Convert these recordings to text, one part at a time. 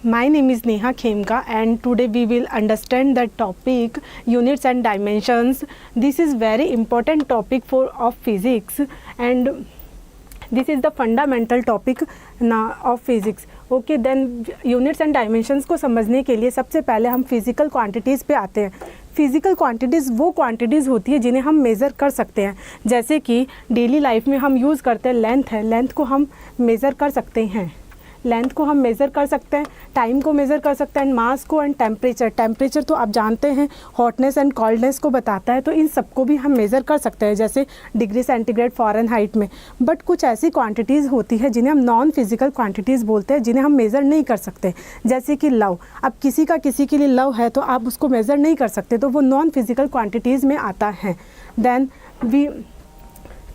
My name is Neha Khemka and today we will understand the topic units and dimensions. This is very important topic of physics and this is the fundamental topic of physics. Okay, then units and dimensions को समझने के लिए सबसे पहले हम physical quantities पे आते हैं. फिजिकल क्वांटिटीज़ वो क्वांटिटीज़ होती है जिन्हें हम मेज़र कर सकते हैं. जैसे कि डेली लाइफ में हम यूज़ करते हैं लेंथ है, लेंथ को हम मेज़र कर सकते हैं, लेंथ को हम मेज़र कर सकते हैं, टाइम को मेज़र कर सकते हैं, मास को एंड टेम्परेचर. टेम्परेचर तो आप जानते हैं हॉटनेस एंड कोल्डनेस को बताता है, तो इन सबको भी हम मेज़र कर सकते हैं जैसे डिग्री सेंटीग्रेड फ़ारेनहाइट में. बट कुछ ऐसी क्वांटिटीज़ होती है जिन्हें हम नॉन फिजिकल क्वांटिटीज़ बोलते हैं, जिन्हें हम मेज़र नहीं कर सकते. जैसे कि लव, अब किसी का किसी के लिए लव है तो आप उसको मेज़र नहीं कर सकते, तो वो नॉन फिजिकल क्वांटिटीज़ में आता है. देन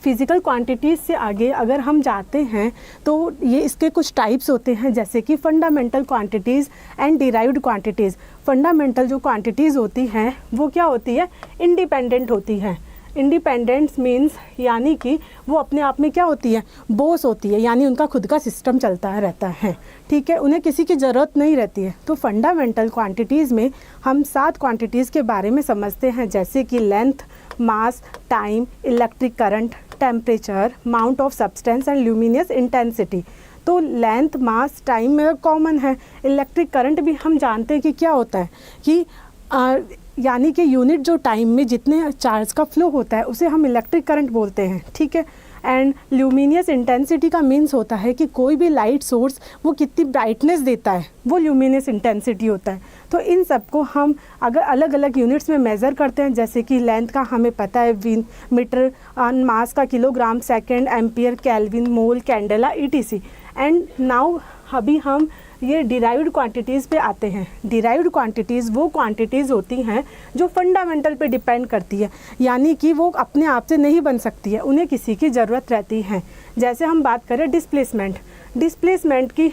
फिज़िकल क्वांटिटीज़ से आगे अगर हम जाते हैं तो ये इसके कुछ टाइप्स होते हैं, जैसे कि fundamental quantities and derived quantities. Fundamental जो क्वांटिटीज़ होती हैं वो क्या होती है, इंडिपेंडेंट होती है. इंडिपेंडेंस मीन्स यानी कि वो अपने आप में क्या होती है, बॉस होती है, यानी उनका खुद का सिस्टम चलता रहता है. ठीक है, उन्हें किसी की ज़रूरत नहीं रहती है. तो फंडामेंटल क्वांटिटीज़ में हम 7 क्वांटिटीज़ के बारे में समझते हैं, जैसे कि length, mass, time, electric current, temperature, amount of substance and luminous intensity. तो लेंथ, मास, टाइम में कॉमन है. इलेक्ट्रिक करंट भी हम जानते हैं कि क्या होता है कि यानी कि यूनिट जो टाइम में जितने चार्ज का फ्लो होता है उसे हम इलेक्ट्रिक करंट बोलते हैं. ठीक है, एंड ल्यूमिनियस इंटेंसिटी का मीन्स होता है कि कोई भी लाइट सोर्स वो कितनी ब्राइटनेस देता है, वो ल्यूमिनियस इंटेंसिटी होता है. तो इन सब को हम अगर अलग अलग यूनिट्स में मेज़र करते हैं, जैसे कि लेंथ का हमें पता है मीटर, मास का kilogram, second, ampere, kelvin, mole, candela, ETC. And now अभी हम ये डिराइव्ड क्वांटिटीज़ पे आते हैं. डिराइव्ड क्वांटिटीज़ वो क्वांटिटीज़ होती हैं जो फंडामेंटल पे डिपेंड करती है, यानी कि वो अपने आप से नहीं बन सकती है, उन्हें किसी की ज़रूरत रहती है. जैसे हम बात करें डिस्प्लेसमेंट, डिस्प्लेसमेंट की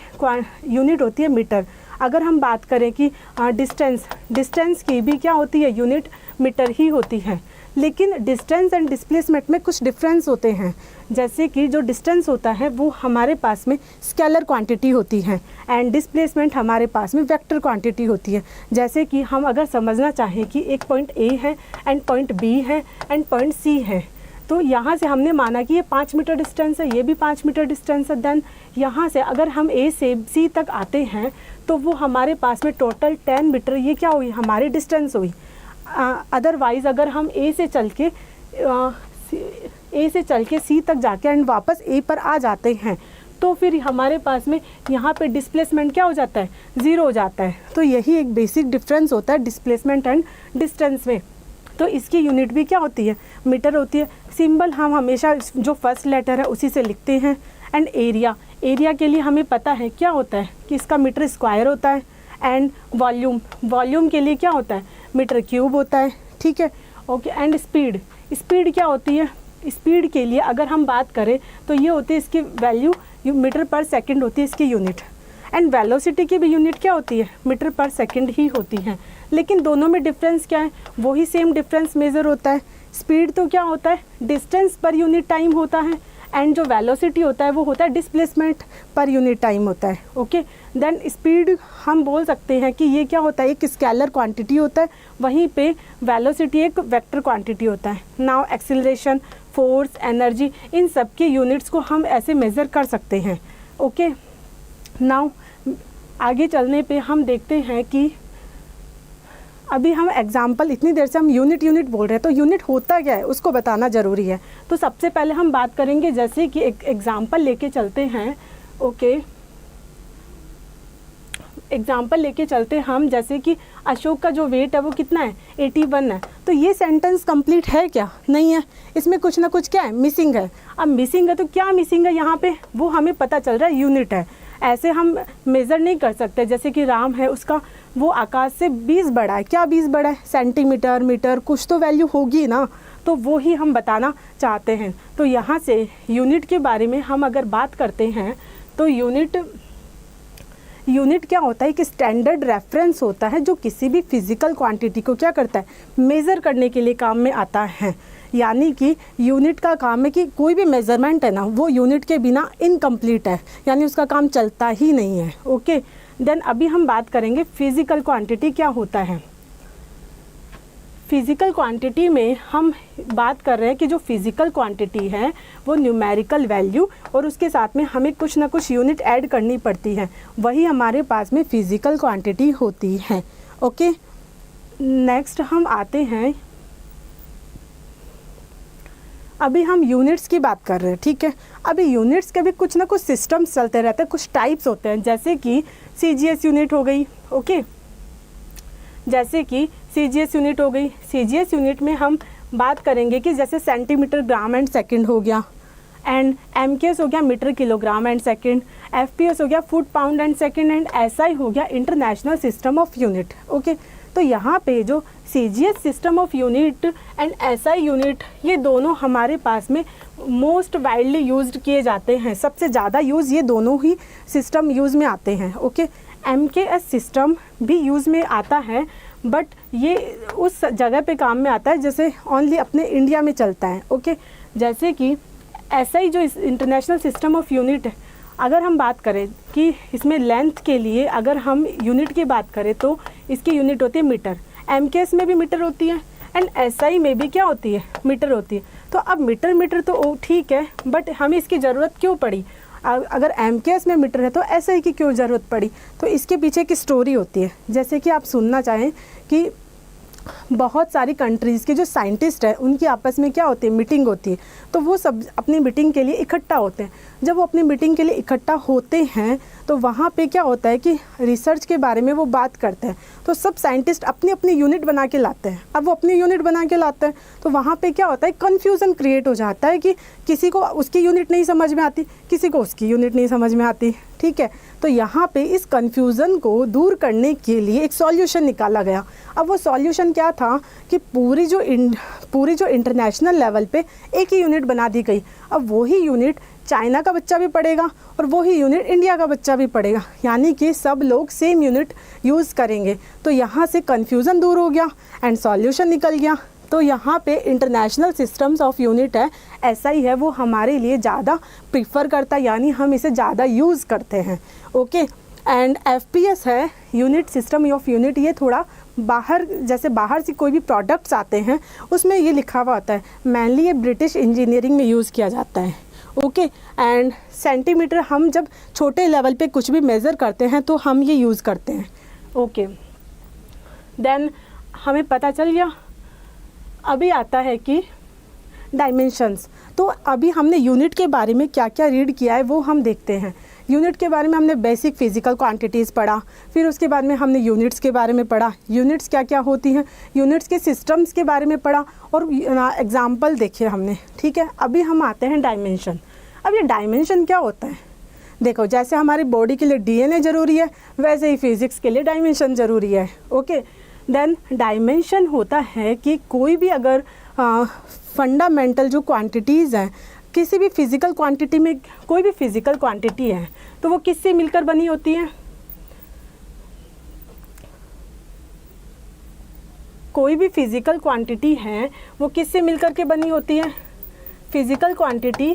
यूनिट होती है मीटर. अगर हम बात करें कि डिस्टेंस की भी क्या होती है, यूनिट मीटर ही होती है. लेकिन डिस्टेंस एंड डिस्प्लेसमेंट में कुछ डिफरेंस होते हैं. जैसे कि जो डिस्टेंस होता है वो हमारे पास में स्केलर क्वांटिटी होती है एंड डिस्प्लेसमेंट हमारे पास में वेक्टर क्वांटिटी होती है. जैसे कि हम अगर समझना चाहें कि एक पॉइंट A है एंड पॉइंट B है एंड पॉइंट C है, तो यहाँ से हमने माना कि ये 5 मीटर डिस्टेंस है, ये भी 5 मीटर डिस्टेंस है. देन यहाँ से अगर हम A से C तक आते हैं तो वो हमारे पास में टोटल 10 मीटर ये क्या हुई, हमारी डिस्टेंस हुई. अदरवाइज़ अगर हम A से चल के C तक जाके एंड वापस A पर आ जाते हैं तो फिर हमारे पास में यहाँ पे डिस्प्लेसमेंट क्या हो जाता है, 0 हो जाता है. तो यही एक बेसिक डिफरेंस होता है डिस्प्लेसमेंट एंड डिस्टेंस में. तो इसकी यूनिट भी क्या होती है, मीटर होती है. सिंबल हम हमेशा जो फर्स्ट लेटर है उसी से लिखते हैं. एंड एरिया के लिए हमें पता है क्या होता है कि इसका मीटर स्क्वायर होता है. एंड वॉल्यूम के लिए क्या होता है, मीटर क्यूब होता है. ठीक है, ओके. एंड स्पीड क्या होती है, स्पीड के लिए अगर हम बात करें तो ये होती है इसकी वैल्यू मीटर पर सेकंड होती है इसकी यूनिट. एंड वेलोसिटी की भी यूनिट क्या होती है, मीटर पर सेकंड ही होती है. लेकिन दोनों में डिफरेंस क्या है, वही सेम डिफरेंस मेज़र होता है. स्पीड तो क्या होता है, डिस्टेंस पर यूनिट टाइम होता है एंड जो वेलोसिटी होता है वो होता है डिस्प्लेसमेंट पर यूनिट टाइम होता है. ओके, देन स्पीड हम बोल सकते हैं कि ये क्या होता है, एक स्केलर क्वांटिटी होता है, वहीं पे वेलोसिटी एक वेक्टर क्वांटिटी होता है. नाउ एक्सीलरेशन, फोर्स, एनर्जी, इन सब के यूनिट्स को हम ऐसे मेज़र कर सकते हैं. ओके, नाउ आगे चलने पे हम देखते हैं कि अभी हम एग्जाम्पल, इतनी देर से हम यूनिट बोल रहे हैं, तो यूनिट होता क्या है उसको बताना ज़रूरी है. तो सबसे पहले हम बात करेंगे, जैसे कि एक एग्जाम्पल लेके चलते हैं. ओके, एग्जाम्पल लेके चलते हैं हम, जैसे कि अशोक का जो वेट है वो कितना है, 81 है. तो ये सेंटेंस कंप्लीट है क्या, नहीं है, इसमें कुछ ना कुछ क्या है, मिसिंग है. अब मिसिंग है तो क्या मिसिंग है यहाँ पे, वो हमें पता चल रहा है यूनिट है. ऐसे हम मेज़र नहीं कर सकते. जैसे कि राम है, उसका वो आकाश से 20 बड़ा है. क्या 20 बड़ा है, सेंटीमीटर, मीटर, कुछ तो वैल्यू होगी ना, तो वो ही हम बताना चाहते हैं. तो यहाँ से यूनिट के बारे में हम अगर बात करते हैं तो यूनिट क्या होता है, एक स्टैंडर्ड रेफरेंस होता है जो किसी भी फिजिकल क्वांटिटी को क्या करता है, मेज़र करने के लिए काम में आता है. यानी कि यूनिट का काम है कि कोई भी मेज़रमेंट है ना वो यूनिट के बिना इनकम्प्लीट है, यानी उसका काम चलता ही नहीं है. ओके, देन अभी हम बात करेंगे फिजिकल क्वांटिटी क्या होता है। फिजिकल क्वांटिटी में हम बात कर रहे हैं कि जो फिजिकल क्वांटिटी है वो न्यूमेरिकल वैल्यू और उसके साथ में हमें कुछ ना कुछ यूनिट ऐड करनी पड़ती है, वही हमारे पास में फिजिकल क्वांटिटी होती है। ओके, नेक्स्ट हम आते हैं, अभी हम यूनिट्स की बात कर रहे हैं, ठीक है। अभी यूनिट्स के भी कुछ ना कुछ सिस्टम्स चलते रहते हैं, कुछ टाइप्स होते हैं, जैसे कि CGS यूनिट हो गई। ओके, जैसे कि CGS यूनिट हो गई। CGS यूनिट में हम बात करेंगे कि जैसे सेंटीमीटर ग्राम एंड सेकंड हो गया, एंड MKS हो गया metre kilogram and second, FPS हो गया foot pound and second, and SI हो गया international system of unit. Okay, तो यहाँ पे जो CGS system of unit and SI unit, ये दोनों हमारे पास में मोस्ट वाइडली यूज्ड किए जाते हैं, सबसे ज़्यादा यूज़ ये दोनों ही सिस्टम यूज़ में आते हैं। ओके, MKS सिस्टम भी यूज़ में आता है, बट ये उस जगह पे काम में आता है जैसे ओनली अपने इंडिया में चलता है। ओके, जैसे कि SI जो इंटरनेशनल सिस्टम ऑफ यूनिट है, अगर हम बात करें कि इसमें लेंथ के लिए अगर हम यूनिट की बात करें तो इसकी यूनिट होती है मीटर। MKS में भी मीटर होती है एंड SI में भी क्या होती है, मीटर होती है। तो अब मीटर तो ठीक है, बट हमें इसकी ज़रूरत क्यों पड़ी? अगर MKS में मीटर है तो SI की क्यों ज़रूरत पड़ी? तो इसके पीछे की स्टोरी होती है, जैसे कि आप सुनना चाहें कि बहुत सारी कंट्रीज़ के जो साइंटिस्ट हैं उनकी आपस में क्या होती है, मीटिंग होती है, तो वो सब अपनी मीटिंग के लिए इकट्ठा होते हैं। जब वो अपनी मीटिंग के लिए इकट्ठा होते हैं तो वहाँ पे क्या होता है कि रिसर्च के बारे में वो बात करते हैं, तो सब साइंटिस्ट अपनी अपनी यूनिट बना के लाते हैं। अब वो अपनी यूनिट बना के लाते हैं तो वहाँ पे क्या होता है, कन्फ्यूज़न क्रिएट हो जाता है कि किसी को उसकी यूनिट नहीं समझ में आती, किसी को उसकी यूनिट नहीं समझ में आती, ठीक है। तो यहाँ पे इस कन्फ्यूज़न को दूर करने के लिए एक सॉल्यूशन निकाला गया। अब वो सॉल्यूशन क्या था कि पूरी जो इंटरनेशनल लेवल पे एक ही यूनिट बना दी गई। अब वही यूनिट चाइना का बच्चा भी पढ़ेगा और वही यूनिट इंडिया का बच्चा भी पढ़ेगा, यानी कि सब लोग सेम यूनिट यूज़ करेंगे। तो यहाँ से कन्फ्यूज़न दूर हो गया एंड सॉल्यूशन निकल गया। तो यहाँ पे इंटरनेशनल सिस्टम्स ऑफ यूनिट है, SI है, वो हमारे लिए ज़्यादा प्रीफर करता है, यानी हम इसे ज़्यादा यूज़ करते हैं। ओके, एंड FPS है यूनिट सिस्टम ऑफ यूनिट, ये थोड़ा बाहर, जैसे बाहर से कोई भी प्रोडक्ट्स आते हैं उसमें ये लिखा हुआ होता है, मेनली ये ब्रिटिश इंजीनियरिंग में यूज़ किया जाता है। ओके, एंड सेंटीमीटर हम जब छोटे लेवल पे कुछ भी मेज़र करते हैं तो हम ये यूज़ करते हैं। ओके, देन हमें पता चल गया। अभी आता है कि डायमेंशंस। तो अभी हमने यूनिट के बारे में क्या क्या रीड किया है वो हम देखते हैं। यूनिट के बारे में हमने बेसिक फिजिकल क्वांटिटीज़ पढ़ा, फिर उसके बाद में हमने यूनिट्स के बारे में पढ़ा, यूनिट्स क्या क्या होती हैं, यूनिट्स के सिस्टम्स के बारे में पढ़ा और एग्जाम्पल देखे हमने, ठीक है। अभी हम आते हैं डायमेंशन। अब ये डायमेंशन क्या होता है? देखो, जैसे हमारी बॉडी के लिए DNA ज़रूरी है, वैसे ही फिज़िक्स के लिए डायमेंशन ज़रूरी है। ओके, देन डायमेंशन होता है कि कोई भी अगर फंडामेंटल जो क्वांटिटीज़ हैं, किसी भी फिज़िकल क्वांटिटी में कोई भी फिज़िकल क्वांटिटी है तो वो किससे मिलकर बनी होती है? कोई भी फिज़िकल क्वांटिटी है वो किससे मिलकर के बनी होती है? फिज़िकल क्वांटिटी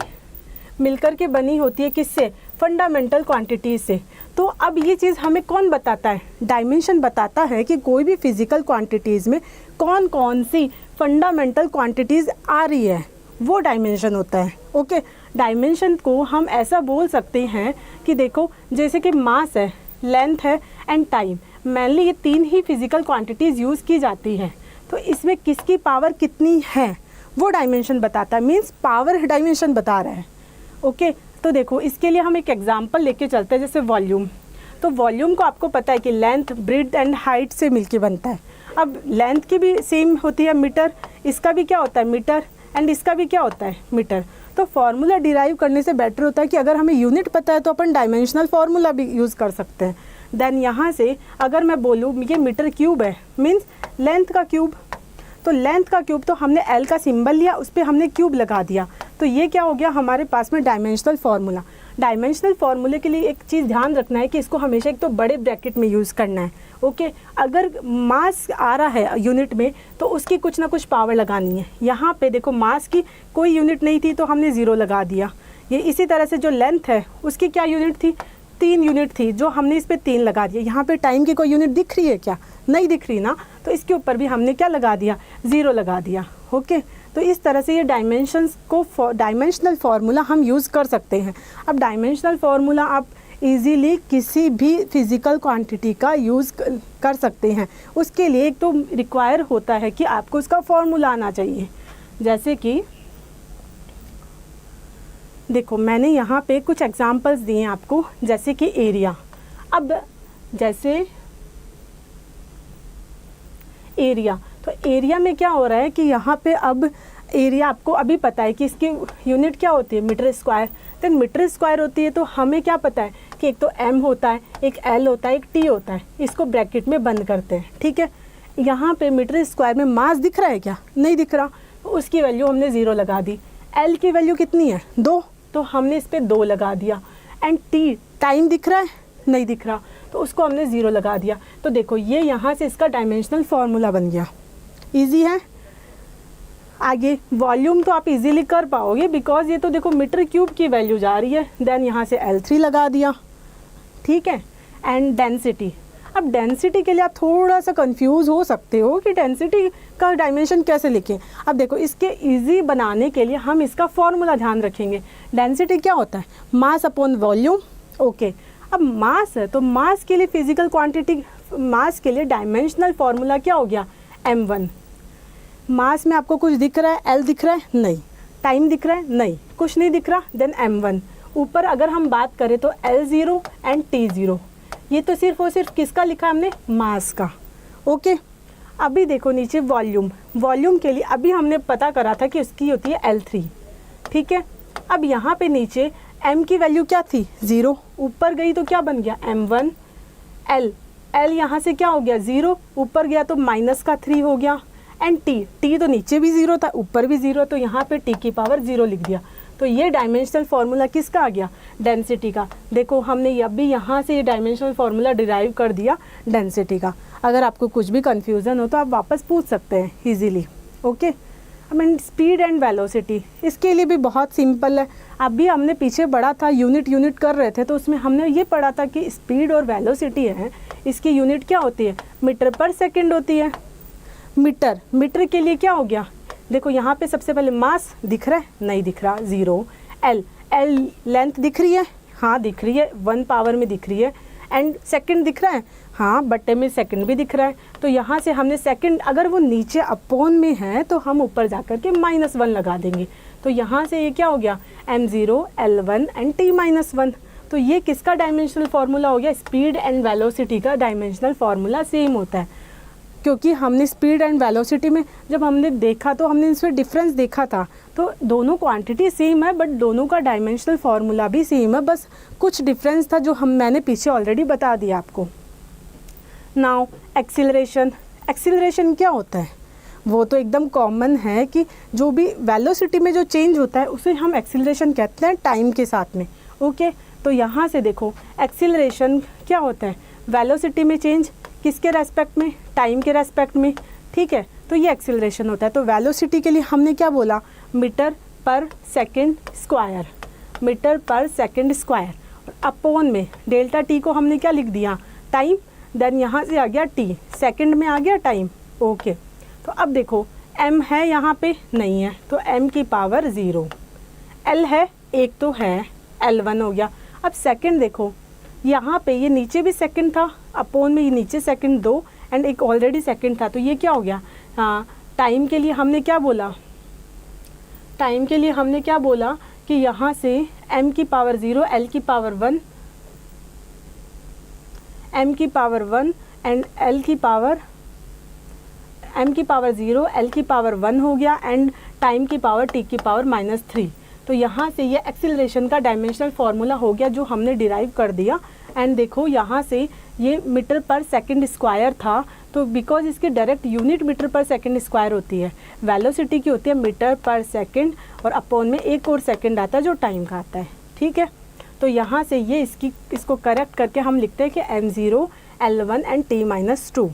मिलकर के बनी होती है किससे? फंडामेंटल क्वांटिटी से। तो अब ये चीज़ हमें कौन बताता है? डायमेंशन बताता है कि कोई भी फिज़िकल क्वांटिटीज़ में कौन कौन सी फंडामेंटल क्वांटिटीज़ आ रही है, वो डायमेंशन होता है। ओके, डायमेंशन को हम ऐसा बोल सकते हैं कि देखो, जैसे कि मास है, लेंथ है एंड टाइम, मेनली ये तीन ही फिज़िकल क्वांटिटीज़ यूज़ की जाती हैं। तो इसमें किसकी पावर कितनी है वो डायमेंशन बताता है, मीन्स पावर डायमेंशन बता रहा है। ओके, तो देखो, इसके लिए हम एक एग्जांपल लेके चलते हैं, जैसे वॉल्यूम। तो वॉल्यूम को आपको पता है कि लेंथ, ब्रेड्थ एंड हाइट से मिलके बनता है। अब लेंथ की भी सेम होती है मीटर, इसका भी क्या होता है मीटर, एंड इसका भी क्या होता है मीटर। तो फार्मूला डिराइव करने से बेटर होता है कि अगर हमें यूनिट पता है तो अपन डायमेंशनल फार्मूला भी यूज़ कर सकते हैं। देन यहाँ से अगर मैं बोलूँ ये मीटर क्यूब है, मीन्स लेंथ का क्यूब, तो लेंथ का क्यूब, तो हमने L का सिंबल लिया, उस पर हमने क्यूब लगा दिया, तो ये क्या हो गया हमारे पास में डायमेंशनल फार्मूला। डायमेंशनल फार्मूले के लिए एक चीज़ ध्यान रखना है कि इसको हमेशा एक तो बड़े ब्रैकेट में यूज़ करना है। ओके, अगर मास आ रहा है यूनिट में तो उसकी कुछ ना कुछ पावर लगानी है। यहाँ पे देखो, मास की कोई यूनिट नहीं थी तो हमने 0 लगा दिया। ये इसी तरह से जो लेंथ है उसकी क्या यूनिट थी? 3 यूनिट थी जो हमने इस पर 3 लगा दिया। यहाँ पे टाइम की कोई यूनिट दिख रही है क्या? नहीं दिख रही ना, तो इसके ऊपर भी हमने क्या लगा दिया? 0 लगा दिया। ओके, तो इस तरह से ये डायमेंशंस को डायमेंशनल फार्मूला हम यूज़ कर सकते हैं। अब डायमेंशनल फार्मूला आप इजीली किसी भी फिज़िकल क्वांटिटी का यूज़ कर सकते हैं। उसके लिए एक तो रिक्वायर होता है कि आपको उसका फार्मूला आना चाहिए। जैसे कि देखो, मैंने यहाँ पे कुछ एग्जांपल्स दिए हैं आपको, जैसे कि एरिया। अब जैसे एरिया, तो एरिया में क्या हो रहा है कि यहाँ पे अब एरिया आपको अभी पता है कि इसकी यूनिट क्या होती है? Metre square. तो मीटर स्क्वायर होती है तो हमें क्या पता है कि एक तो m होता है, एक l होता है, एक t होता है। इसको ब्रैकेट में बंद करते हैं, ठीक है। यहाँ पे मीटर स्क्वायर में मास दिख रहा है क्या? नहीं दिख रहा, तो उसकी वैल्यू हमने 0 लगा दी। l की वैल्यू कितनी है? 2, तो हमने इस पर 2 लगा दिया। एंड t, टाइम दिख रहा है? नहीं दिख रहा, तो उसको हमने 0 लगा दिया। तो देखो, ये यहाँ से इसका डायमेंशनल फार्मूला बन गया। ईजी है। आगे वॉल्यूम तो आप इजीली कर पाओगे, बिकॉज ये तो देखो मीटर क्यूब की वैल्यू जा रही है। देन यहाँ से L3 लगा दिया, ठीक है। एंड डेंसिटी, अब डेंसिटी के लिए आप थोड़ा सा कंफ्यूज हो सकते हो कि डेंसिटी का डायमेंशन कैसे लिखें। अब देखो, इसके इजी बनाने के लिए हम इसका फॉर्मूला ध्यान रखेंगे। डेंसिटी क्या होता है? Mass upon volume. ओके, अब मास है तो मास के लिए फिजिकल क्वांटिटी, मास के लिए डायमेंशनल फार्मूला क्या हो गया? m1। मास में आपको कुछ दिख रहा है? L दिख रहा है? नहीं। टाइम दिख रहा है? नहीं, कुछ नहीं दिख रहा। Then m1। ऊपर अगर हम बात करें तो L0 एंड T0। ये तो सिर्फ और सिर्फ किसका लिखा है हमने? मास का। ओके, अभी देखो नीचे वॉल्यूम। वॉल्यूम के लिए अभी हमने पता करा था कि उसकी होती है L3, ठीक है। अब यहाँ पे नीचे m की वैल्यू क्या थी? 0। ऊपर गई तो क्या बन गया? m1। L यहाँ से क्या हो गया? 0। ऊपर गया तो माइनस का 3 हो गया। एंड t तो नीचे भी 0 था, ऊपर भी 0, तो यहाँ पे t की पावर 0 लिख दिया। तो ये डायमेंशनल फार्मूला किसका आ गया? डेंसिटी का। देखो, हमने अभी यहाँ से ये डायमेंशनल फार्मूला डिराइव कर दिया डेंसिटी का। अगर आपको कुछ भी कन्फ्यूज़न हो तो आप वापस पूछ सकते हैं easily. Okay, I mean speed and velocity, इसके लिए भी बहुत सिंपल है। अभी हमने पीछे पढ़ा था, यूनिट कर रहे थे, तो उसमें हमने ये पढ़ा था कि स्पीड और वेलोसिटी है, इसकी यूनिट क्या होती है? मीटर पर सेकेंड होती है। मीटर के लिए क्या हो गया? देखो, यहाँ पे सबसे पहले मास दिख रहा है? नहीं दिख रहा, 0। L लेंथ दिख रही है? हाँ दिख रही है, 1 पावर में दिख रही है। एंड सेकंड दिख रहा है? हाँ, बट्टे में सेकंड भी दिख रहा है। तो यहाँ से हमने सेकंड, अगर वो नीचे अपॉन में है तो हम ऊपर जा कर के -1 लगा देंगे। तो यहाँ से ये क्या हो गया? m0, L1 and t-1। तो ये किसका डायमेंशनल फार्मूला हो गया? स्पीड एंड वेलोसिटी का डायमेंशनल फार्मूला सेम होता है। क्योंकि हमने स्पीड एंड वेलोसिटी में जब हमने देखा तो हमने इसमें डिफरेंस देखा था। तो दोनों क्वांटिटी सेम है, बट दोनों का डायमेंशनल फार्मूला भी सेम है, बस कुछ डिफरेंस था जो मैंने पीछे ऑलरेडी बता दिया आपको। नाउ एक्सीलरेशन क्या होता है? वो तो एकदम कॉमन है कि जो भी वेलोसिटी में जो चेंज होता है उसे हम एक्सीलरेशन कहते हैं टाइम के साथ में। ओके, तो यहाँ से देखो, एक्सीलरेशन क्या होता है? वेलोसिटी में चेंज, किसके रेस्पेक्ट में? टाइम के रेस्पेक्ट में, ठीक है। तो ये एक्सीलरेशन होता है। तो वेलोसिटी के लिए हमने क्या बोला? मीटर पर सेकंड स्क्वायर, मीटर पर सेकंड स्क्वायर। अपॉन में डेल्टा टी को हमने क्या लिख दिया? टाइम। देन यहाँ से आ गया टी, सेकंड में आ गया टाइम। ओके, तो अब देखो, m है यहाँ पे? नहीं है, तो m की पावर 0। l है? एक तो है, L1 हो गया। अब सेकंड देखो, यहाँ पे ये नीचे भी सेकंड था, अपॉन में ये नीचे सेकंड 2 एंड एक ऑलरेडी सेकंड था, तो ये क्या हो गया? हाँ, टाइम के लिए हमने क्या बोला? टाइम के लिए हमने क्या बोला कि यहाँ से m की पावर 0, l की पावर 1, m की पावर 1 एंड l की पावर, m की पावर 0, l की पावर 1 हो गया एंड टाइम की पावर t की पावर -3। तो यहाँ से ये एक्सीलरेशन का डायमेंशनल फार्मूला हो गया जो हमने डिराइव कर दिया। एंड देखो, यहाँ से ये मीटर पर सेकंड स्क्वायर था, तो बिकॉज इसकी डायरेक्ट यूनिट मीटर पर सेकंड स्क्वायर होती है, वेलोसिटी की होती है मीटर पर सेकंड, और अपॉन में एक और सेकंड आता है जो टाइम का आता है, ठीक है। तो यहाँ से ये इसको करेक्ट करके हम लिखते हैं कि m0, L1 and t-2।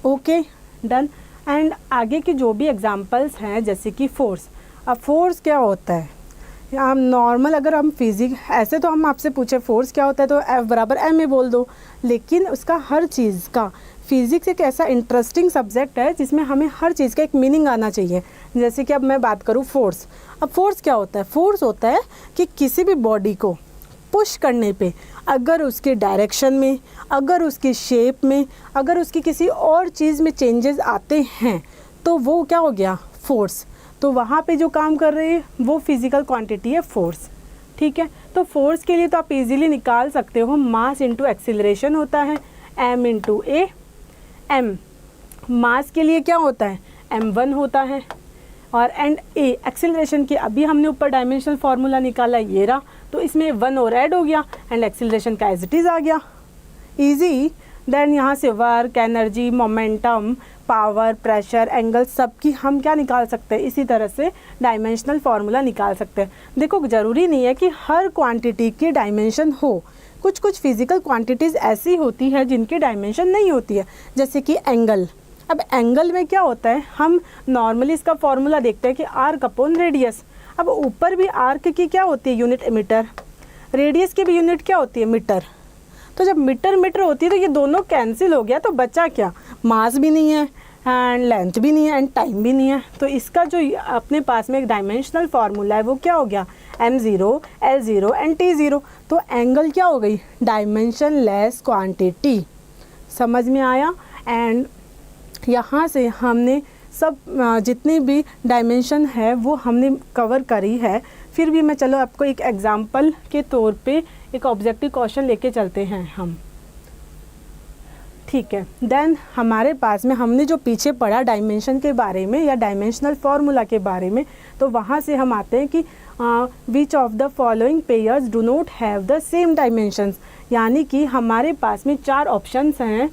Okay, done. And आगे के जो भी एग्जांपल्स हैं, जैसे कि फोर्स। अब फोर्स क्या होता है? हम नॉर्मल अगर हम फिजिक्स ऐसे तो हम आपसे पूछे फोर्स क्या होता है तो F बराबर ma बोल दो, लेकिन उसका हर चीज़ का फिज़िक्स एक ऐसा इंटरेस्टिंग सब्जेक्ट है जिसमें हमें हर चीज़ का एक मीनिंग आना चाहिए। जैसे कि अब मैं बात करूँ फोर्स। अब फोर्स क्या होता है? फोर्स होता है कि किसी भी बॉडी को पुश करने पे अगर उसके डायरेक्शन में, अगर उसकी शेप में, अगर उसकी किसी और चीज़ में चेंजेस आते हैं तो वो क्या हो गया? फोर्स। तो वहाँ पे जो काम कर रही है वो फिज़िकल क्वांटिटी है फोर्स। ठीक है, तो फोर्स के लिए तो आप इजीली निकाल सकते हो, मास इंटू एक्सीलरेशन होता है m इंटू ए। m मास के लिए क्या होता है? m1 होता है, और एंड ए एक्सीलरेशन की अभी हमने ऊपर डायमेंशनल फार्मूला निकाला ये रहा, तो इसमें 1 और ऐड हो गया एंड एक्सीलरेशन का एज इट इज़ आ गया, इजी। देन यहाँ से work, energy, momentum, power, pressure, angle सब की हम क्या निकाल सकते हैं? इसी तरह से डायमेंशनल फार्मूला निकाल सकते हैं। देखो ज़रूरी नहीं है कि हर क्वांटिटी की डायमेंशन हो, कुछ कुछ फिज़िकल क्वांटिटीज़ ऐसी होती है जिनकी डायमेंशन नहीं होती है, जैसे कि एंगल। अब एंगल में क्या होता है? हम नॉर्मली इसका फॉर्मूला देखते हैं कि आर्क अपॉन रेडियस। अब ऊपर भी आर्क की क्या होती है? Unit metre. रेडियस की भी यूनिट क्या होती है? मीटर। तो जब मीटर मीटर होती है तो ये दोनों कैंसिल हो गया, तो बचा क्या? मास भी नहीं है एंड लेंथ भी नहीं है एंड टाइम भी नहीं है। तो इसका जो अपने पास में एक डायमेंशनल फार्मूला है वो क्या हो गया? m0, l0 and t0। तो एंगल क्या हो गई? Dimension less quantity. समझ में आया? एंड यहाँ से हमने सब जितनी भी डायमेंशन है वो हमने कवर करी है। फिर भी मैं चलो आपको एक एग्जांपल के तौर पे एक ऑब्जेक्टिव क्वेश्चन लेके चलते हैं हम। ठीक है, देन हमारे पास में हमने जो पीछे पढ़ा डायमेंशन के बारे में या डायमेंशनल फार्मूला के बारे में, तो वहाँ से हम आते हैं कि which of the following pairs do not have the same dimensions. यानी कि हमारे पास में 4 ऑप्शंस हैं,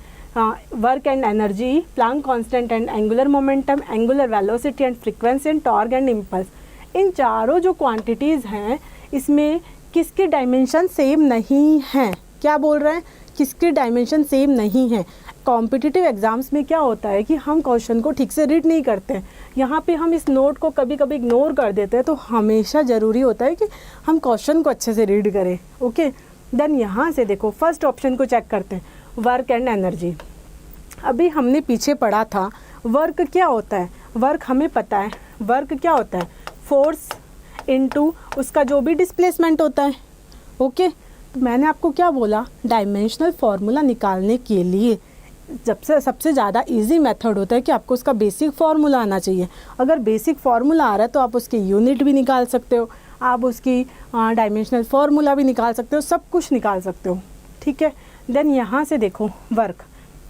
work and energy, Planck constant and angular momentum, angular velocity and frequency and torque and impulse. इन चारों जो क्वांटिटीज़ हैं इसमें किसकी डायमेंशन सेम नहीं है? क्या बोल रहे हैं? किसकी डायमेंशन सेम नहीं है। कॉम्पिटिटिव एग्जाम्स में क्या होता है कि हम क्वेश्चन को ठीक से रीड नहीं करते हैं, यहाँ पे हम इस नोट को कभी कभी इग्नोर कर देते हैं। तो हमेशा ज़रूरी होता है कि हम क्वेश्चन को अच्छे से रीड करें। ओके, देन यहाँ से देखो फर्स्ट ऑप्शन को चेक करते हैं, वर्क एंड एनर्जी। अभी हमने पीछे पढ़ा था वर्क क्या होता है। वर्क हमें पता है, वर्क क्या होता है? फोर्स इनटू उसका जो भी डिस्प्लेसमेंट होता है। ओके, तो मैंने आपको क्या बोला? डायमेंशनल फार्मूला निकालने के लिए सबसे ज़्यादा इजी मेथड होता है कि आपको उसका बेसिक फार्मूला आना चाहिए। अगर बेसिक फार्मूला आ रहा है तो आप उसकी यूनिट भी निकाल सकते हो, आप उसकी डायमेंशनल फार्मूला भी निकाल सकते हो, सब कुछ निकाल सकते हो। ठीक है, देन यहाँ से देखो वर्क।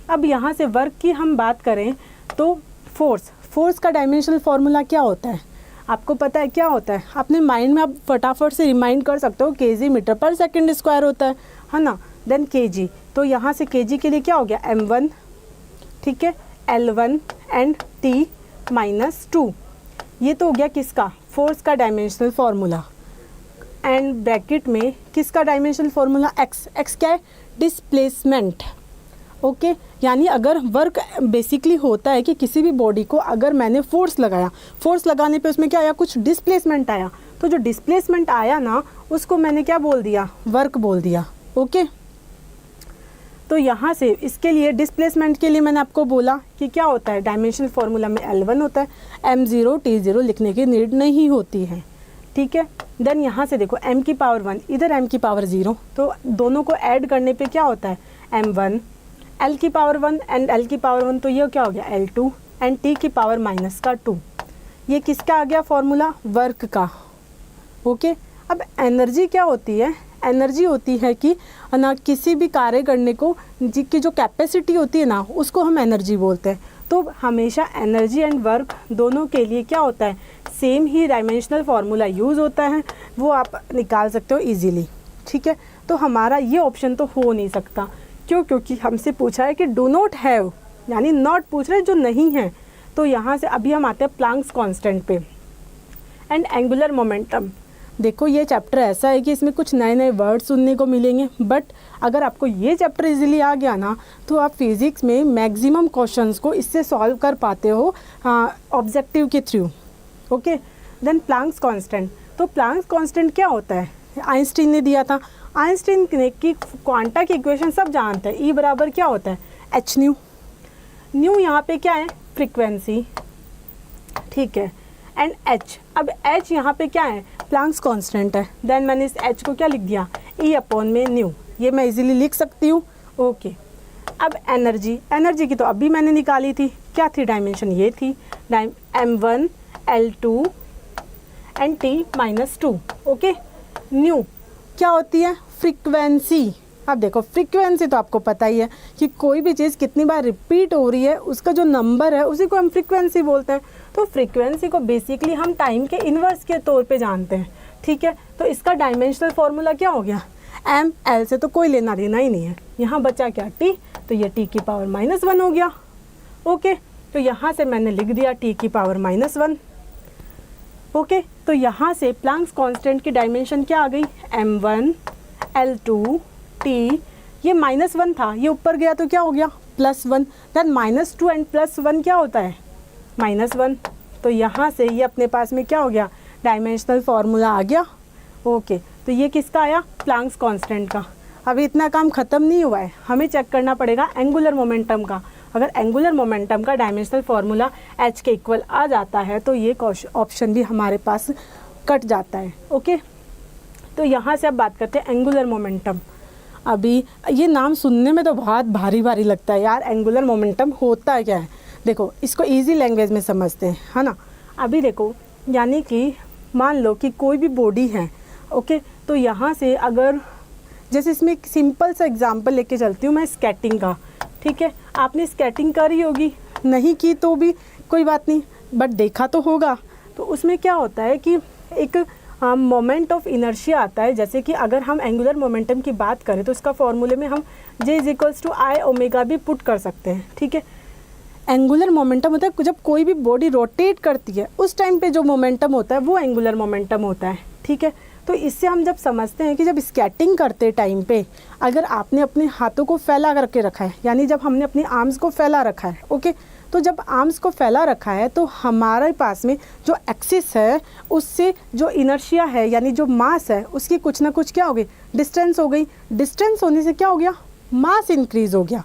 अब यहाँ से वर्क की हम बात करें तो फोर्स का डायमेंशनल फार्मूला क्या होता है? आपको पता है क्या होता है? अपने माइंड में आप फटाफट से रिमाइंड कर सकते हो, kg मीटर पर सेकंड स्क्वायर होता है ना। देन kg, तो यहाँ से kg के लिए क्या हो गया? m1, ठीक है, l1 एंड t माइनस 2। ये तो हो गया किसका? फोर्स का डायमेंशनल फार्मूला। एंड ब्रैकेट में किसका डायमेंशनल फार्मूला? x क्या है? डिस्प्लेसमेंट। ओके, यानी अगर वर्क बेसिकली होता है कि किसी भी बॉडी को अगर मैंने फोर्स लगाया, फोर्स लगाने पे उसमें क्या आया? कुछ डिस्प्लेसमेंट आया, तो जो डिस्प्लेसमेंट आया ना उसको मैंने क्या बोल दिया? वर्क बोल दिया। ओके, तो यहाँ से इसके लिए डिस्प्लेसमेंट के लिए मैंने आपको बोला कि क्या होता है? डायमेंशनल फार्मूला में L1 होता है, m0 t0 लिखने की नीड नहीं होती है। ठीक है, देन यहाँ से देखो m की पावर 1, इधर m की पावर 0, तो दोनों को ऐड करने पे क्या होता है? m1, l की पावर 1 एंड l की पावर 1, तो ये क्या हो गया? l2 एंड t की पावर माइनस का 2। ये किसका आ गया फॉर्मूला? वर्क का। ओके, अब एनर्जी क्या होती है? एनर्जी होती है कि ना किसी भी कार्य करने को जिसकी जो कैपेसिटी होती है ना उसको हम एनर्जी बोलते हैं। तो हमेशा एनर्जी एंड वर्क दोनों के लिए क्या होता है? सेम ही डायमेंशनल फार्मूला यूज़ होता है, वो आप निकाल सकते हो इजीली। ठीक है, तो हमारा ये ऑप्शन तो हो नहीं सकता। क्यों? क्योंकि हमसे पूछा है कि डू नॉट हैव, यानी नॉट पूछ रहे जो नहीं है। तो यहाँ से अभी हम आते हैं प्लैंक्स कांस्टेंट पे एंड एंगुलर मोमेंटम। देखो ये चैप्टर ऐसा है कि इसमें कुछ नए नए वर्ड सुनने को मिलेंगे, बट अगर आपको ये चैप्टर इजीली आ गया ना तो आप फिज़िक्स में मैक्सिमम क्वेश्चंस को इससे सॉल्व कर पाते हो ऑब्जेक्टिव के थ्रू। Okay, then Planck's constant. तो प्लैंक्स कांस्टेंट क्या होता है, आइंस्टीन ने दिया था। आइंस्टीन ने की क्वांटा की इक्वेशन सब जानते हैं, ई बराबर क्या होता है एच न्यू। न्यू यहाँ पे क्या है फ्रीक्वेंसी, ठीक है, एंड एच, अब एच यहाँ पे क्या है प्लैंक्स कांस्टेंट है। देन मैंने इस एच को क्या लिख दिया ई अपॉन में न्यू, ये मैं इजीली लिख सकती हूँ। ओके, अब एनर्जी, एनर्जी की तो अभी मैंने निकाली थी, क्या थी डायमेंशन ये थी m1 L2 and T-2। Okay, new क्या होती है फ्रीक्वेंसी। अब देखो फ्रीक्वेंसी तो आपको पता ही है कि कोई भी चीज़ कितनी बार रिपीट हो रही है उसका जो नंबर है उसी को हम फ्रीक्वेंसी बोलते हैं। तो फ्रीक्वेंसी को बेसिकली हम टाइम के इन्वर्स के तौर पे जानते हैं, ठीक है। तो इसका डायमेंशनल फॉर्मूला क्या हो गया, एम एल से तो कोई लेना देना ही नहीं है, यहाँ बचा क्या टी, तो ये टी की पावर -1 हो गया। ओके, तो यहाँ से मैंने लिख दिया टी की पावर -1। ओके, तो यहाँ से प्लैंक्स कांस्टेंट की डायमेंशन क्या आ गई m1 L2 T, ये -1 था, ये ऊपर गया तो क्या हो गया +1। दैन -2 एंड +1 क्या होता है -1। तो यहाँ से ये अपने पास में क्या हो गया डायमेंशनल फार्मूला आ गया। ओके, तो ये किसका आया प्लैंक्स कांस्टेंट का। अभी इतना काम ख़त्म नहीं हुआ है, हमें चेक करना पड़ेगा एंगुलर मोमेंटम का। अगर एंगुलर मोमेंटम का डायमेंशनल फार्मूला h के इक्वल आ जाता है तो ये ऑप्शन भी हमारे पास कट जाता है। ओके, तो यहाँ से अब बात करते हैं एंगुलर मोमेंटम। अभी ये नाम सुनने में तो बहुत भारी भारी लगता है यार, एंगुलर मोमेंटम होता क्या है। देखो इसको इजी लैंग्वेज में समझते हैं, है ना। अभी देखो यानी कि मान लो कि कोई भी बॉडी है, ओके, तो यहाँ से अगर जैसे इसमें एक सिंपल सा एग्जांपल लेके चलती हूँ मैं स्केटिंग का, ठीक है। आपने स्केटिंग करी होगी, नहीं की तो भी कोई बात नहीं, बट देखा तो होगा। तो उसमें क्या होता है कि एक मोमेंट ऑफ इनर्शिया आता है। जैसे कि अगर हम एंगुलर मोमेंटम की बात करें तो इसका फॉर्मूले में हम J = I ओमेगा भी पुट कर सकते हैं, ठीक है। एंगुलर मोमेंटम होता है जब कोई भी बॉडी रोटेट करती है उस टाइम पे जो मोमेंटम होता है वो एंगुलर मोमेंटम होता है, ठीक है। तो इससे हम जब समझते हैं कि जब स्केटिंग करते टाइम पे अगर आपने अपने हाथों को फैला करके रखा है, यानी जब हमने अपनी आर्म्स को फैला रखा है, ओके, तो जब आर्म्स को फैला रखा है तो हमारे पास में जो एक्सिस है उससे जो इनर्शिया है यानी जो मास है उसकी कुछ ना कुछ क्या हो गई डिस्टेंस हो गई। डिस्टेंस होने से क्या हो गया मास इंक्रीज हो गया।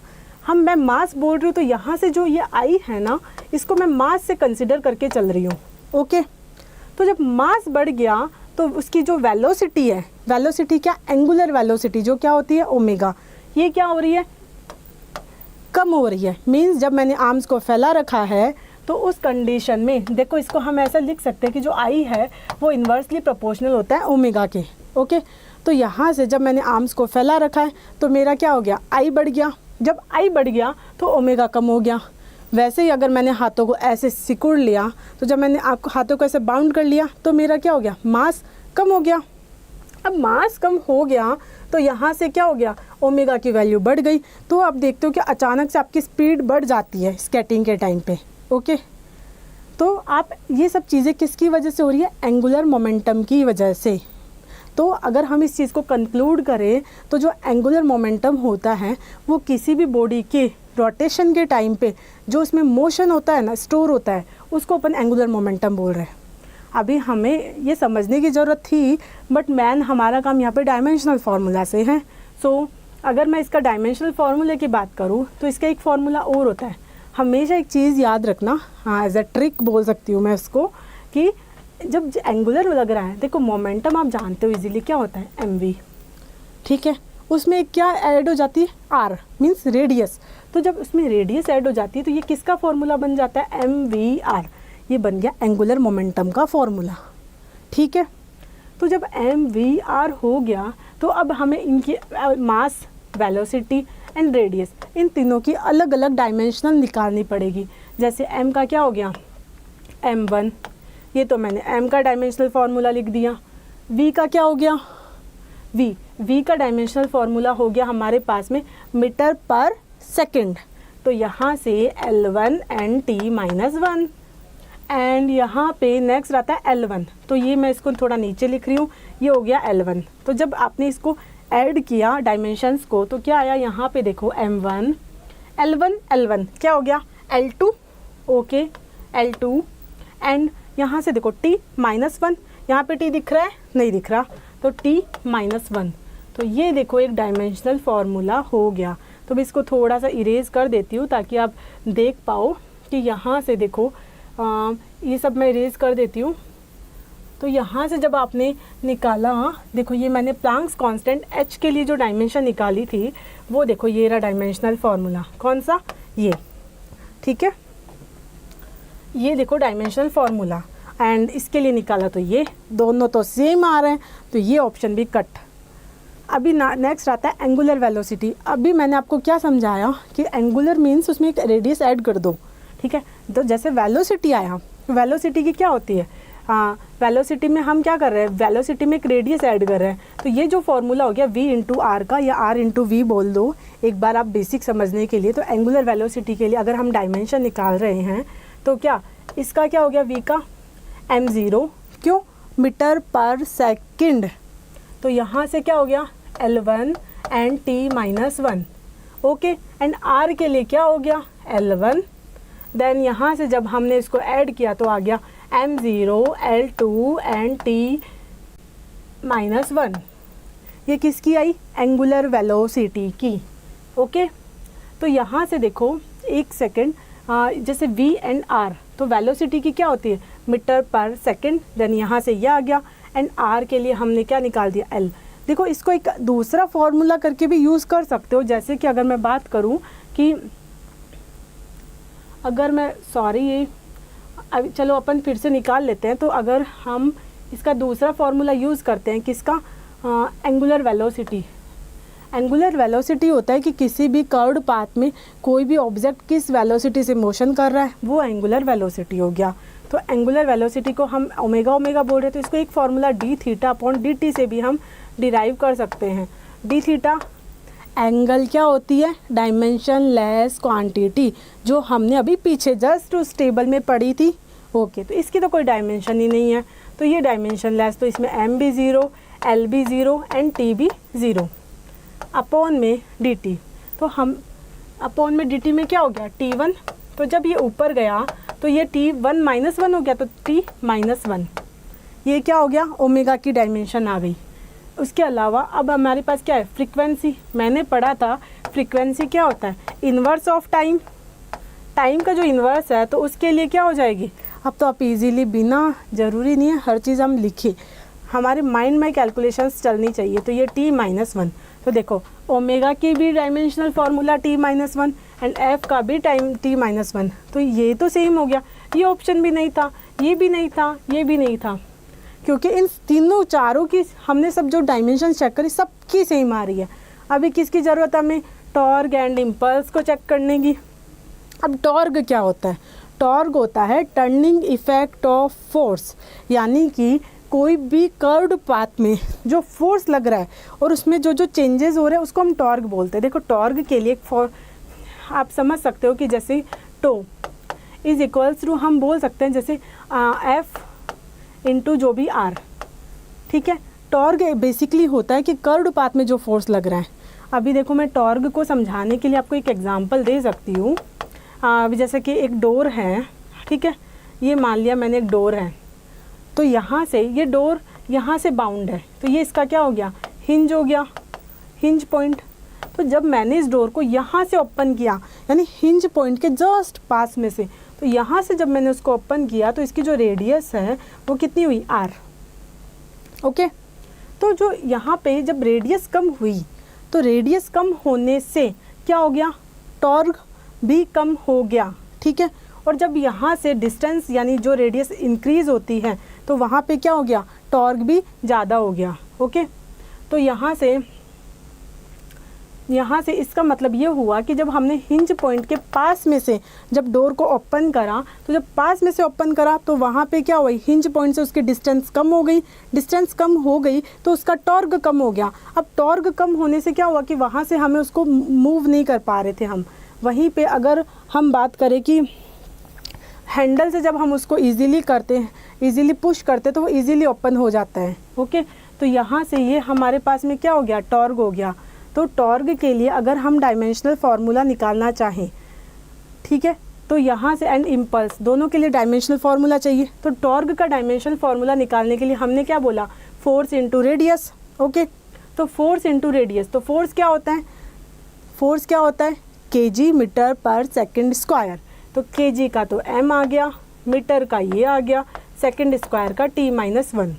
मैं मास बोल रही हूँ तो यहाँ से जो ये आई है ना इसको मैं मास से कंसिडर करके चल रही हूँ। ओके, तो जब मास बढ़ गया तो उसकी जो वेलोसिटी है, वेलोसिटी क्या एंगुलर वेलोसिटी जो क्या होती है ओमेगा, ये क्या हो रही है कम हो रही है। मीन्स जब मैंने आर्म्स को फैला रखा है तो उस कंडीशन में देखो इसको हम ऐसा लिख सकते हैं कि जो आई है वो इन्वर्सली प्रोपोर्शनल होता है ओमेगा के। ओके, तो यहाँ से जब मैंने आर्म्स को फैला रखा है तो मेरा क्या हो गया आई बढ़ गया। जब आई बढ़ गया तो ओमेगा कम हो गया। वैसे ही अगर मैंने हाथों को ऐसे सिकुड़ लिया तो जब मैंने आपको हाथों को ऐसे बाउंड कर लिया तो मेरा क्या हो गया मास कम हो गया। अब मास कम हो गया तो यहाँ से क्या हो गया ओमेगा की वैल्यू बढ़ गई। तो आप देखते हो कि अचानक से आपकी स्पीड बढ़ जाती है स्केटिंग के टाइम पे। ओके, तो आप ये सब चीज़ें किसकी वजह से हो रही है एंगुलर मोमेंटम की वजह से। तो अगर हम इस चीज़ को कंक्लूड करें तो जो एंगुलर मोमेंटम होता है वो किसी भी बॉडी के रोटेशन के टाइम पे जो उसमें मोशन होता है ना स्टोर होता है उसको अपन एंगुलर मोमेंटम बोल रहे हैं। अभी हमें ये समझने की ज़रूरत थी बट मैन हमारा काम यहाँ पे डायमेंशनल फार्मूला से है। सो अगर मैं इसका डायमेंशनल फार्मूले की बात करूँ तो इसका एक फार्मूला और होता है। हमेशा एक चीज़ याद रखना, हाँ एज अ ट्रिक बोल सकती हूँ मैं इसको, कि जब एंगुलर लग रहा है देखो मोमेंटम आप जानते हो इजीली क्या होता है mv, ठीक है। उसमें क्या ऐड हो जाती है r मीन्स रेडियस। तो जब उसमें रेडियस ऐड हो जाती है तो ये किसका फॉर्मूला बन जाता है mvr, ये बन गया एंगुलर मोमेंटम का फॉर्मूला, ठीक है। तो जब mvr हो गया तो अब हमें इनकी मास वेलोसिटी एंड रेडियस इन तीनों की अलग अलग डायमेंशनल निकालनी पड़ेगी। जैसे m का क्या हो गया m1, ये तो मैंने m का डायमेंशनल फार्मूला लिख दिया। v का क्या हो गया v का डायमेंशनल फार्मूला हो गया हमारे पास में मीटर पर सेकंड। तो यहाँ से L1 एंड T-1 एंड यहाँ पे नेक्स्ट रहता है L1। तो ये मैं इसको थोड़ा नीचे लिख रही हूँ, ये हो गया L1। तो जब आपने इसको ऐड किया डायमेंशंस को तो क्या आया यहाँ पे देखो M1 L1 क्या हो गया L2, ओके L2 एंड यहाँ से देखो T-1, यहाँ पे टी दिख रहा है, नहीं दिख रहा, तो t-1। तो ये देखो एक डायमेंशनल फार्मूला हो गया। तो मैं इसको थोड़ा सा इरेज कर देती हूँ ताकि आप देख पाओ कि यहाँ से देखो ये सब मैं इरेज कर देती हूँ। तो यहाँ से जब आपने निकाला, देखो ये मैंने प्लैंक्स कांस्टेंट h के लिए जो डायमेंशन निकाली थी वो देखो ये रहा डायमेंशनल फार्मूला। कौन सा? ये, ठीक है, ये देखो डायमेंशनल फार्मूला, एंड इसके लिए निकाला तो ये दोनों तो सेम आ रहे हैं, तो ये ऑप्शन भी कट। अभी नेक्स्ट आता है एंगुलर वेलोसिटी। अभी मैंने आपको क्या समझाया कि एंगुलर मीन्स उसमें एक रेडियस ऐड कर दो, ठीक है। तो जैसे वेलोसिटी आया, वेलोसिटी की क्या होती है, वेलोसिटी में हम क्या कर रहे हैं, वेलोसिटी में एक रेडियस ऐड कर रहे हैं। तो ये जो फॉर्मूला हो गया v इंटू आर का, या r इंटू वी बोल दो एक बार आप बेसिक समझने के लिए। तो एंगुलर वेलोसिटी के लिए अगर हम डायमेंशन निकाल रहे हैं तो क्या इसका क्या हो गया, v का m0, क्यों, मीटर पर सेकंड। तो यहाँ से क्या हो गया L1 and t-1, okay. And r के लिए क्या हो गया L1, देन यहाँ से जब हमने इसको ऐड किया तो आ गया m0, L2 एंड t-1। ये किसकी आई, एंगुलर वेलोसिटी की, ओके। तो यहाँ से देखो एक सेकेंड, जैसे v एंड r, तो वेलोसिटी की क्या होती है, मीटर पर सेकेंड, देन यहाँ से ये आ गया, एंड r के लिए हमने क्या निकाल दिया L। देखो इसको एक दूसरा फॉर्मूला करके भी यूज़ कर सकते हो, जैसे कि अगर मैं बात करूँ कि अगर मैं ये अभी चलो अपन फिर से निकाल लेते हैं। तो अगर हम इसका दूसरा फार्मूला यूज़ करते हैं किसका, एंगुलर वेलोसिटी। एंगुलर वेलोसिटी होता है कि किसी भी कर्व्ड पाथ में कोई भी ऑब्जेक्ट किस वेलोसिटी से मोशन कर रहा है, वो एंगुलर वेलोसिटी हो गया। तो एंगुलर वेलोसिटी को हम ओमेगा ओमेगा बोल रहे हैं, तो इसको एक formula D theta upon D T से भी हम डिराइव कर सकते हैं। डी थीटा एंगल क्या होती है, डायमेंशन लेस क्वांटिटी, जो हमने अभी पीछे जस्ट उस टेबल में पढ़ी थी, ओके। तो इसकी तो कोई डायमेंशन ही नहीं है, तो ये डायमेंशन लेस, तो इसमें m भी 0, l भी 0 एंड t भी 0 अपॉन में dt। तो हम अपॉन में dt में क्या हो गया t1, तो जब ये ऊपर गया तो ये t1 -1 हो गया, तो t-1, ये क्या हो गया, ओमेगा की डायमेंशन आ गई। उसके अलावा अब हमारे पास क्या है, फ्रीक्वेंसी। मैंने पढ़ा था फ्रीक्वेंसी क्या होता है, इन्वर्स ऑफ टाइम। टाइम का जो इन्वर्स है तो उसके लिए क्या हो जाएगी, अब तो आप इजीली, बिना ज़रूरी नहीं है हर चीज़ हम लिखे, हमारे माइंड में कैलकुलेशंस चलनी चाहिए। तो ये t-1, तो देखो ओमेगा की भी dimensional formula t-1 and f का भी टाइम t-1, तो ये तो सेम हो गया। ये ऑप्शन भी नहीं था, ये भी नहीं था, ये भी नहीं था, क्योंकि इन तीनों चारों की हमने सब जो डायमेंशन चेक करी सबकी सेम आ रही है। अभी किसकी ज़रूरत है हमें, टॉर्क एंड इम्पल्स को चेक करने की। अब टॉर्क क्या होता है, टॉर्क होता है टर्निंग इफेक्ट ऑफ फोर्स, यानी कि कोई भी कर्व्ड पाथ में जो फोर्स लग रहा है और उसमें जो जो चेंजेस हो रहे हैं उसको हम टॉर्क बोलते हैं। देखो टॉर्क के लिए आप समझ सकते हो कि जैसे टो इज इक्वल्स टू, हम बोल सकते हैं जैसे F इंटू जो भी R, ठीक है। टॉर्क बेसिकली होता है कि कर्व्ड पाथ में जो फोर्स लग रहा है। अभी देखो मैं टॉर्क को समझाने के लिए आपको एक एग्जांपल दे सकती हूँ। अभी जैसे कि एक डोर है, ठीक है, ये मान लिया मैंने एक डोर है, तो यहाँ से ये डोर यहाँ से बाउंड है, तो ये इसका क्या हो गया, हिंज हो गया, हिंज पॉइंट। तो जब मैंने इस डोर को यहाँ से ओपन किया, यानी हिंज पॉइंट के जस्ट पास में से, तो यहाँ से जब मैंने उसको ओपन किया तो इसकी जो रेडियस है वो कितनी हुई, r, ओके। तो जो यहाँ पे जब रेडियस कम हुई तो रेडियस कम होने से क्या हो गया, टॉर्क भी कम हो गया, ठीक है। और जब यहाँ से डिस्टेंस यानी जो रेडियस इंक्रीज होती है तो वहाँ पे क्या हो गया, टॉर्क भी ज़्यादा हो गया, ओके। तो यहाँ से इसका मतलब ये हुआ कि जब हमने हिंज पॉइंट के पास में से जब डोर को ओपन करा, तो जब पास में से ओपन करा तो वहाँ पे क्या हुआ, हिंज पॉइंट से उसकी डिस्टेंस कम हो गई, डिस्टेंस कम हो गई तो उसका टॉर्क कम हो गया। अब टॉर्क कम होने से क्या हुआ कि वहाँ से हमें उसको मूव नहीं कर पा रहे थे हम। वहीं पे अगर हम बात करें कि हैंडल से जब हम उसको ईज़िली करते हैं, ईज़िली पुश करते तो वो ईज़िली ओपन हो जाता है, ओके। तो यहाँ से ये हमारे पास में क्या हो गया, टॉर्क हो गया। तो टॉर्क के लिए अगर हम डायमेंशनल फार्मूला निकालना चाहें, ठीक है, तो यहाँ से एंड इम्पल्स दोनों के लिए डायमेंशनल फार्मूला चाहिए। तो टॉर्क का डायमेंशनल फार्मूला निकालने के लिए हमने क्या बोला, फोर्स इंटू रेडियस। ओके, तो फोर्स इंटू रेडियस, तो फोर्स क्या होता है, फोर्स क्या होता है kg मीटर पर सेकंड स्क्वायर। तो kg का तो m आ गया, मीटर का ये आ गया, सेकंड स्क्वायर का t-1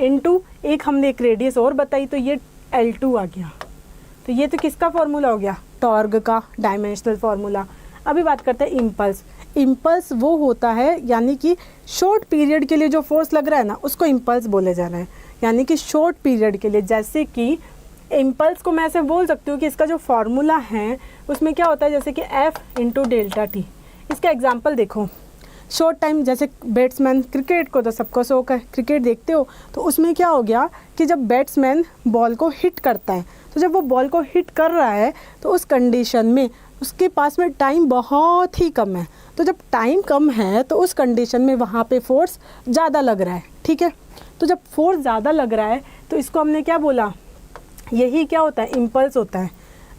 इंटू एक हमने एक रेडियस और बताई तो ये L2 आ गया। तो ये तो किसका फॉर्मूला हो गया, टॉर्क का डायमेंशनल फार्मूला। अभी बात करते हैं इम्पल्स। इम्पल्स वो होता है यानी कि शॉर्ट पीरियड के लिए जो फोर्स लग रहा है ना उसको इम्पल्स बोले जा रहा है, यानी कि शॉर्ट पीरियड के लिए। जैसे कि इम्पल्स को मैं ऐसे बोल सकती हूँ कि इसका जो फार्मूला है उसमें क्या होता है, जैसे कि F इंटू डेल्टा टी। इसका एग्जांपल देखो, शॉर्ट टाइम जैसे बैट्समैन, क्रिकेट को तो सबको शौक है, क्रिकेट देखते हो, तो उसमें क्या हो गया कि जब बैट्समैन बॉल को हिट करता है, तो जब वो बॉल को हिट कर रहा है तो उस कंडीशन में उसके पास में टाइम बहुत ही कम है। तो जब टाइम कम है तो उस कंडीशन में वहाँ पे फोर्स ज़्यादा लग रहा है, ठीक है। तो जब फोर्स ज़्यादा लग रहा है तो इसको हमने क्या बोला, यही क्या होता है, इम्पल्स होता है।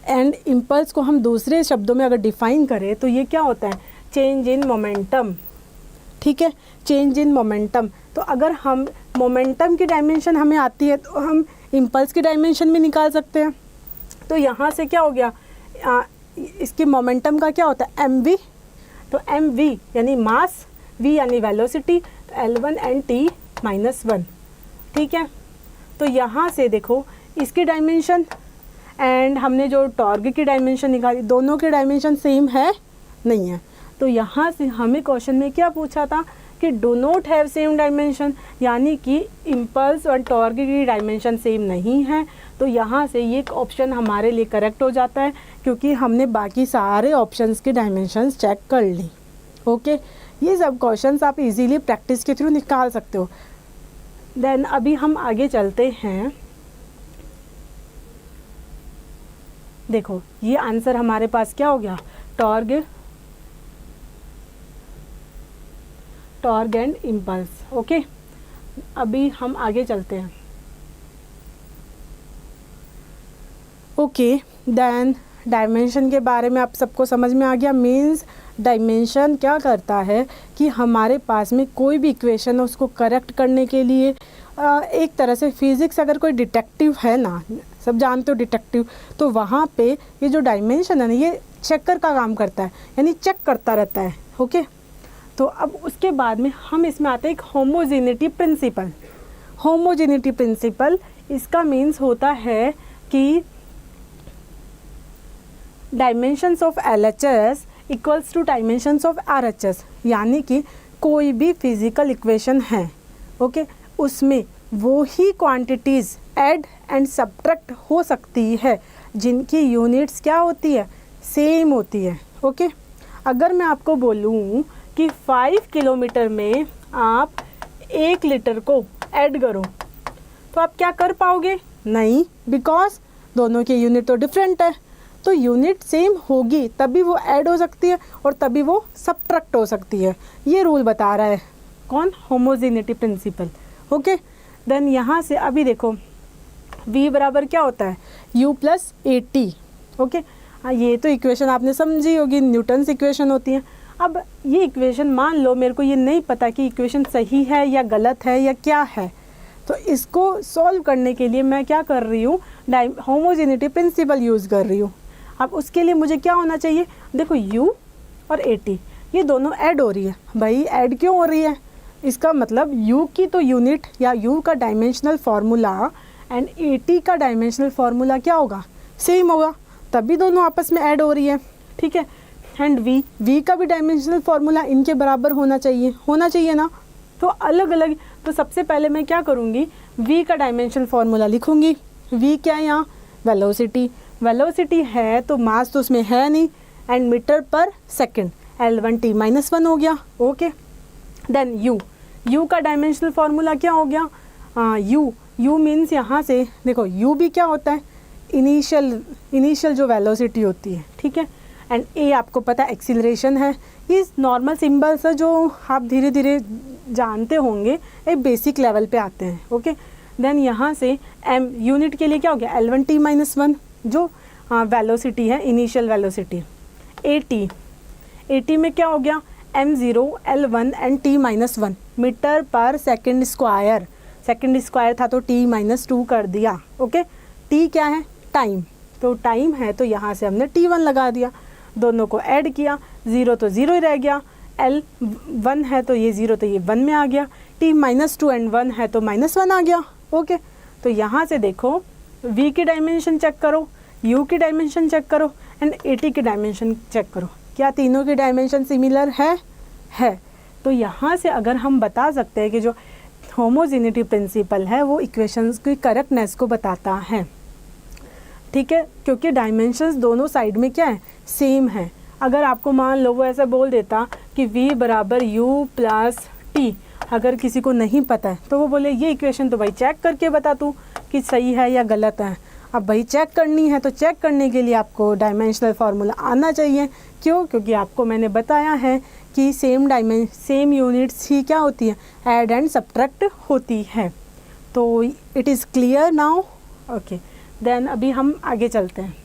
एंड इम्पल्स को हम दूसरे शब्दों में अगर डिफाइन करें तो ये क्या होता है, चेंज इन मोमेंटम, ठीक है, चेंज इन मोमेंटम। तो अगर हम मोमेंटम की डायमेंशन हमें आती है तो हम इम्पल्स की डायमेंशन भी निकाल सकते हैं। तो यहाँ से क्या हो गया, इसकी मोमेंटम का क्या होता है, mv। तो mv यानी मास, v यानी वेलोसिटी, तो L1 एंड t-1, ठीक है। तो यहाँ से देखो इसकी डायमेंशन एंड हमने जो टॉर्क की डायमेंशन निकाली, दोनों की डायमेंशन सेम है नहीं है। तो यहाँ से हमें क्वेश्चन में क्या पूछा था कि do not have same dimension, यानी कि इम्पल्स और टॉर्क की डायमेंशन सेम नहीं है। तो यहाँ से ये ऑप्शन हमारे लिए करेक्ट हो जाता है क्योंकि हमने बाकी सारे ऑप्शंस की डायमेंशंस चेक कर ली। ओके, ये सब क्वेश्चंस आप इजीली प्रैक्टिस के थ्रू निकाल सकते हो। देन अभी हम आगे चलते हैं। देखो ये आंसर हमारे पास क्या हो गया, टॉर्क एंड इम्पल्स। ओके, अभी हम आगे चलते हैं। ओके, देन डायमेंशन के बारे में आप सबको समझ में आ गया। मीन्स डायमेंशन क्या करता है कि हमारे पास में कोई भी इक्वेशन है उसको करेक्ट करने के लिए एक तरह से फिज़िक्स अगर कोई डिटेक्टिव है ना, सब जानते हो डिटेक्टिव, तो वहाँ पे ये जो डायमेंशन है ना ये चेकर का काम करता है, यानी चेक करता रहता है। ओके, तो अब उसके बाद में हम इसमें आते हैं एक होमोजेनिटी प्रिंसिपल। होमोजेनिटी प्रिंसिपल इसका मीन्स होता है कि dimensions of LHS equals to dimensions of RHS, यानी कि कोई भी फिज़िकल इक्वेशन है, ओके, उसमें वो ही क्वांटिटीज़ ऐड एंड सब्ट्रैक्ट हो सकती है जिनकी यूनिट्स क्या होती है, सेम होती है। ओके, अगर मैं आपको बोलूँ कि 5 किलोमीटर में आप 1 लीटर को ऐड करो तो आप क्या कर पाओगे, नहीं, बिकॉज दोनों की यूनिट तो डिफरेंट है। तो यूनिट सेम होगी तभी वो ऐड हो सकती है और तभी वो सब्ट्रैक्ट हो सकती है। ये रूल बता रहा है कौन, होमोजेनिटी प्रिंसिपल। ओके, देन यहाँ से अभी देखो v बराबर क्या होता है, u प्लस AT। ओके, ये तो इक्वेशन आपने समझी होगी, न्यूटन्स इक्वेशन होती है। अब ये इक्वेशन मान लो मेरे को ये नहीं पता कि इक्वेशन सही है या गलत है या क्या है, तो इसको सॉल्व करने के लिए मैं क्या कर रही हूँ, होमोजेनिटी प्रिंसिपल यूज़ कर रही हूँ। अब उसके लिए मुझे क्या होना चाहिए, देखो u और AT ये दोनों ऐड हो रही है। भाई ऐड क्यों हो रही है, इसका मतलब u की तो यूनिट या u का डायमेंशनल फार्मूला एंड AT का डायमेंशनल फार्मूला क्या होगा, सेम होगा, तभी दोनों आपस में ऐड हो रही है, ठीक है। एंड v का भी डायमेंशनल फार्मूला इनके बराबर होना चाहिए ना। तो अलग अलग, तो सबसे पहले मैं क्या करूँगी, v का डायमेंशनल फार्मूला लिखूँगी। v क्या है यहाँ, वेलोसिटी है तो मास तो उसमें है नहीं, एंड मीटर पर सेकंड L1 t-1 हो गया। ओके, देन u का डायमेंशनल फार्मूला क्या हो गया, u मीन्स यहाँ से देखो u भी क्या होता है, इनिशियल जो वेलोसिटी होती है, ठीक है। एंड a आपको पता है एक्सीलरेशन है। ये नॉर्मल सिंबल्स है जो आप धीरे धीरे जानते होंगे, एक बेसिक लेवल पे आते हैं। ओके, देन यहाँ से m यूनिट के लिए क्या हो गया, L1 t-1 जो वेलोसिटी है, इनिशियल वेलोसिटी। 80 में क्या हो गया, m0, L1 and t-1 metre पर सेकेंड स्क्वायर, सेकेंड स्क्वायर था तो t-2 कर दिया। ओके, t क्या है, टाइम, तो टाइम है तो यहाँ से हमने t1 लगा दिया, दोनों को ऐड किया, 0 तो 0 ही रह गया, L1 है तो ये 0 तो ये 1 में आ गया, t-2 एंड 1 है तो -1 आ गया। ओके, तो यहाँ से देखो v की डायमेंशन चेक करो, u की डायमेंशन चेक करो एंड 80 की डायमेंशन चेक करो, क्या तीनों की डायमेंशन सिमिलर है। तो यहाँ से अगर हम बता सकते हैं कि जो होमोजेनिटी प्रिंसिपल है वो इक्वेशंस की करेक्टनेस को बताता है। ठीक है, क्योंकि डायमेंशंस दोनों साइड में क्या है, सेम है। अगर आपको मान लो वो ऐसा बोल देता कि v बराबर u प्लस t, अगर किसी को नहीं पता है तो वो बोले ये इक्वेशन तो भाई चेक करके बता तू कि सही है या गलत है। अब भाई चेक करनी है तो चेक करने के लिए आपको डायमेंशनल फार्मूला आना चाहिए। क्यों? क्योंकि आपको मैंने बताया है कि सेम यूनिट्स ही क्या होती है, ऐड एंड सब्ट्रैक्ट होती है। तो it is clear now. Okay, then अभी हम आगे चलते हैं।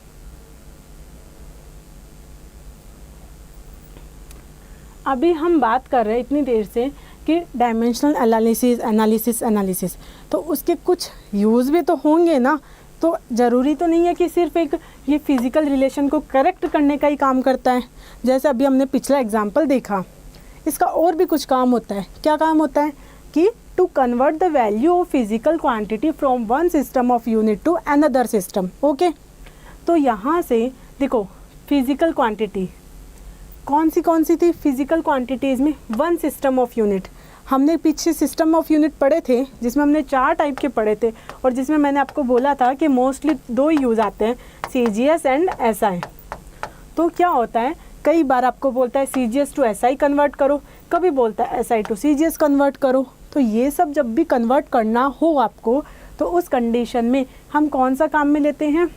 अभी हम बात कर रहे हैं इतनी देर से कि डायमेंशनल एनालिसिस, तो उसके कुछ यूज़ भी तो होंगे ना। तो ज़रूरी तो नहीं है कि सिर्फ एक ये फिज़िकल रिलेशन को करेक्ट करने का ही काम करता है। जैसे अभी हमने पिछला एग्जांपल देखा, इसका और भी कुछ काम होता है। क्या काम होता है कि to convert the value of physical quantity from one system of unit to another system. Okay, तो यहाँ से देखो फिजिकल क्वांटिटी कौन सी थी फिजिकल क्वांटिटीज़ में, वन सिस्टम ऑफ यूनिट। हमने पीछे सिस्टम ऑफ यूनिट पढ़े थे जिसमें हमने 4 टाइप के पढ़े थे, और जिसमें मैंने आपको बोला था कि मोस्टली 2 यूज़ आते हैं, CGS एंड SI। तो क्या होता है, कई बार आपको बोलता है CGS टू SI कन्वर्ट करो, कभी बोलता है SI टू CGS कन्वर्ट करो। तो ये सब जब भी कन्वर्ट करना हो आपको, तो उस कंडीशन में हम कौन सा काम में लेते हैं,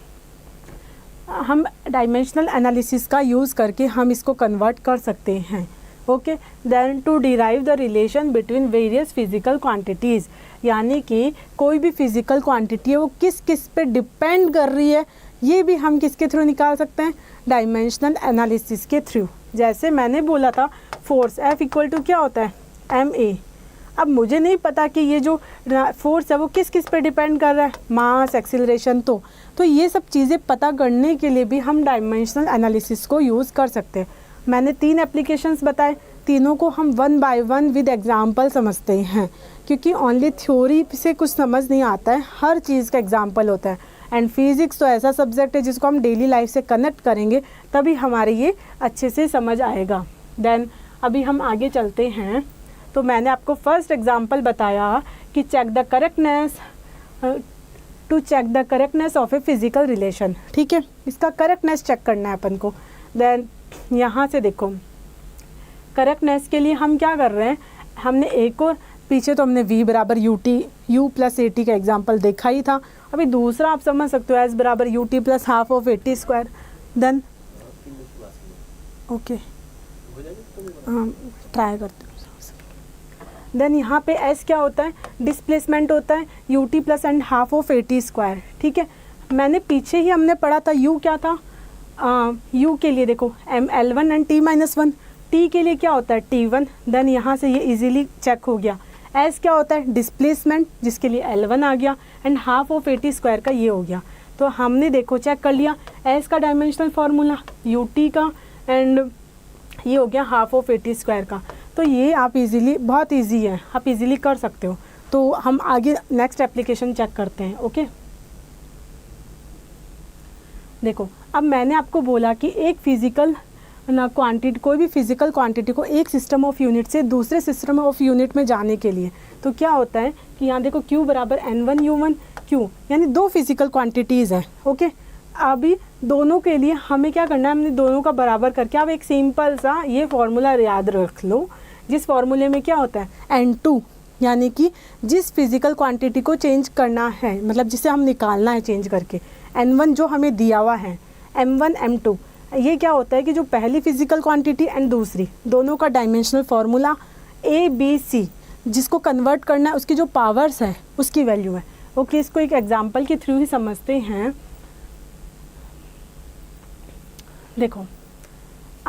हम डायमेंशनल एनालिसिस का यूज़ करके हम इसको कन्वर्ट कर सकते हैं। Okay, then to derive the relation between various physical quantities, यानी कि कोई भी फिजिकल क्वांटिटी है वो किस किस पे डिपेंड कर रही है, ये भी हम किसके थ्रू निकाल सकते हैं, डायमेंशनल एनालिसिस के थ्रू। जैसे मैंने बोला था फोर्स F इक्वल टू क्या होता है, ma। अब मुझे नहीं पता कि ये जो फोर्स है वो किस किस पे डिपेंड कर रहा है, मास, एक्सीलरेशन। तो ये सब चीज़ें पता करने के लिए भी हम डायमेंशनल एनालिसिस को यूज़ कर सकते हैं। मैंने 3 एप्लीकेशंस बताए, तीनों को हम 1 बाय 1 विद एग्जांपल समझते हैं, क्योंकि ओनली थ्योरी से कुछ समझ नहीं आता है, हर चीज़ का एग्जांपल होता है। एंड फिज़िक्स तो ऐसा सब्जेक्ट है जिसको हम डेली लाइफ से कनेक्ट करेंगे तभी हमारे ये अच्छे से समझ आएगा। देन अभी हम आगे चलते हैं। तो मैंने आपको फर्स्ट एग्जांपल बताया कि check the correctness of a physical relation. ठीक है, इसका करेक्टनेस चेक करना है अपन को। देन यहाँ से देखो करेक्टनेस के लिए हम क्या कर रहे हैं, हमने एक और पीछे तो हमने v बराबर u प्लस 80 का एग्जांपल देखा ही था। अभी दूसरा आप समझ सकते हो, s बराबर ut plus half of 80 square. Then okay, try करते हैं। देन यहाँ पे s क्या होता है, डिस्प्लेसमेंट होता है, ut plus and half of 80 square. ठीक है, मैंने पीछे ही हमने पढ़ा था u क्या था, u के लिए देखो L1 एंड t-1, t के लिए क्या होता है t1। देन यहाँ से ये इजीली चेक हो गया। s क्या होता है, डिस्प्लेसमेंट, जिसके लिए L1 आ गया एंड हाफ ऑफ 80 स्क्वायर का ये हो गया। तो हमने देखो चेक कर लिया, s का डायमेंशनल फार्मूला, ut का, एंड ये हो गया हाफ ऑफ 80 स्क्वायर का। तो ये आप इजीली, बहुत इजी है, आप इजीली कर सकते हो। तो हम आगे नेक्स्ट एप्लीकेशन चेक करते हैं। ओके, देखो अब मैंने आपको बोला कि एक फिजिकल क्वांटिटी, कोई भी फिजिकल क्वांटिटी को एक सिस्टम ऑफ यूनिट से दूसरे सिस्टम ऑफ यूनिट में जाने के लिए तो क्या होता है कि यहाँ देखो Q बराबर N1 U1 Q, यानी 2 फिजिकल क्वांटिटीज़ हैं। ओके, अभी दोनों के लिए हमें क्या करना है, हमने दोनों का बराबर करके अब एक सिंपल सा ये फॉर्मूला याद रख लो, जिस फॉर्मूले में क्या होता है N2, यानी कि जिस फिजिकल क्वांटिटी को चेंज करना है, मतलब जिसे हम निकालना है चेंज करके, N1 जो हमें दिया हुआ है, M1 M2, ये क्या होता है कि जो पहली फिजिकल क्वांटिटी एंड दूसरी दोनों का डायमेंशनल फार्मूला ABC, जिसको कन्वर्ट करना है उसकी जो पावर्स है उसकी वैल्यू है। ओके, इसको एक एग्जांपल के थ्रू ही समझते हैं। देखो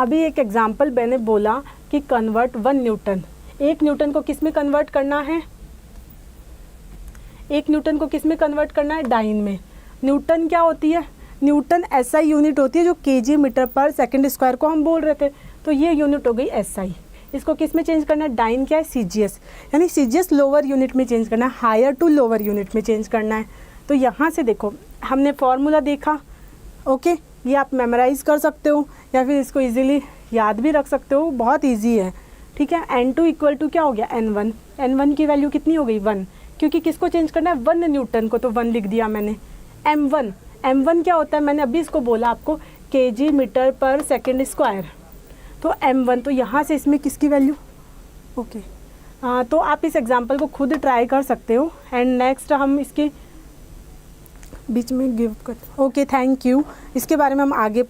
अभी एक एग्जांपल मैंने बोला कि कन्वर्ट 1 न्यूटन, 1 न्यूटन को किस में कन्वर्ट करना है, 1 न्यूटन को किस में कन्वर्ट करना है, डाइन में। न्यूटन क्या होती है, न्यूटन एसआई यूनिट होती है जो केजी मीटर पर सेकंड स्क्वायर को हम बोल रहे थे, तो ये यूनिट हो गई एसआई। इसको किस में चेंज करना है, डाइन क्या है, सीजीएस, यानी सीजीएस लोअर यूनिट में चेंज करना है, हायर टू लोअर यूनिट में चेंज करना है। तो यहाँ से देखो हमने फॉर्मूला देखा, ओके, ये आप मेमोराइज़ कर सकते हो या फिर इसको इजीली याद भी रख सकते हो, बहुत इजी है, ठीक है। N2 इक्वल टू क्या हो गया, N1, N1 की वैल्यू कितनी हो गई, 1, क्योंकि किसको चेंज करना है, 1 न्यूटन को, तो 1 लिख दिया मैंने। M1 क्या होता है, मैंने अभी इसको बोला आपको, केजी मीटर पर सेकंड स्क्वायर, तो M1, तो यहाँ से इसमें किसकी वैल्यू, ओके। तो आप इस एग्जांपल को खुद ट्राई कर सकते हो। एंड नेक्स्ट हम इसके बीच में गिव कर, ओके, थैंक यू। इसके बारे में हम आगे